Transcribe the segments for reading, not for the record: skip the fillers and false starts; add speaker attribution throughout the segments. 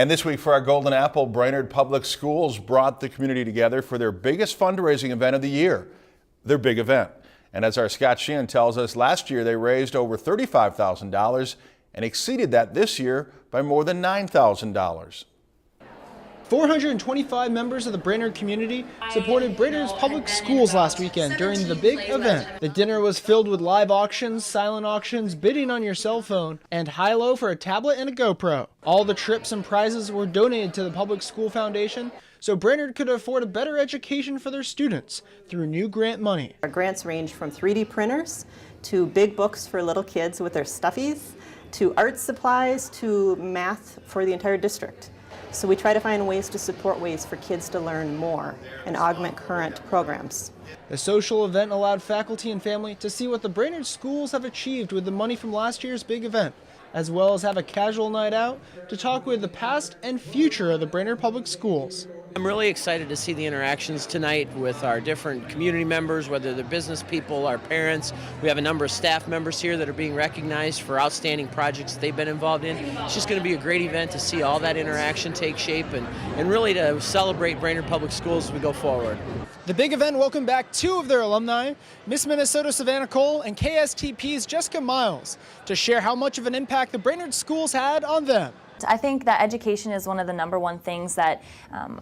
Speaker 1: And this week for our Golden Apple, Brainerd Public Schools brought the community together for their biggest fundraising event of the year, their big event. And as our Scott Sheehan tells us, last year they raised over $35,000 and exceeded that this year by more than $9,000.
Speaker 2: 425 members of the Brainerd community supported Brainerd's public schools last weekend during the big event. The dinner was filled with live auctions, silent auctions, bidding on your cell phone, and high-low for a tablet and a GoPro. All the trips and prizes were donated to the Public School Foundation so Brainerd could afford a better education for their students through new grant money.
Speaker 3: Our grants range from 3D printers to big books for little kids with their stuffies, to art supplies, to math for the entire district. So we try to find ways to support ways for kids to learn more and augment current programs.
Speaker 2: The social event allowed faculty and family to see what the Brainerd schools have achieved with the money from last year's big event, as well as have a casual night out to talk with the past and future of the Brainerd Public Schools.
Speaker 4: I'm really excited to see the interactions tonight with our different community members, whether they're business people, our parents. We have a number of staff members here that are being recognized for outstanding projects they've been involved in. It's just going to be a great event to see all that interaction take shape and really to celebrate Brainerd Public Schools as we go forward.
Speaker 2: The big event welcomed back two of their alumni, Miss Minnesota Savannah Cole and KSTP's Jessica Miles, to share how much of an impact the Brainerd schools had on them.
Speaker 5: I think that education is one of the #1 things that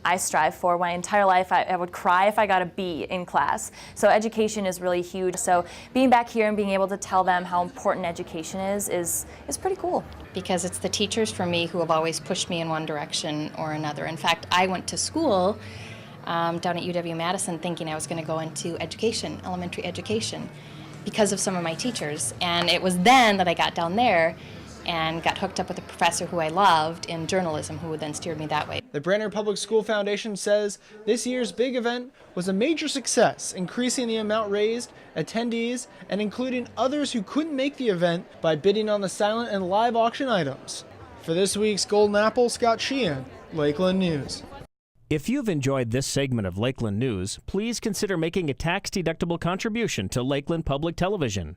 Speaker 5: I strive for. My entire life I would cry if I got a B in class. So education is really huge. So being back here and being able to tell them how important education is pretty cool.
Speaker 6: Because it's the teachers for me who have always pushed me in one direction or another. In fact, I went to school down at UW-Madison thinking I was going to go into education, elementary education, because of some of my teachers. And it was then that I got down there and got hooked up with a professor who I loved in journalism, who then steered me that way.
Speaker 2: The Brainerd Public School Foundation says this year's big event was a major success, increasing the amount raised, attendees, and including others who couldn't make the event by bidding on the silent and live auction items. For this week's Golden Apple, Scott Sheehan, Lakeland News.
Speaker 7: If you've enjoyed this segment of Lakeland News, please consider making a tax-deductible contribution to Lakeland Public Television.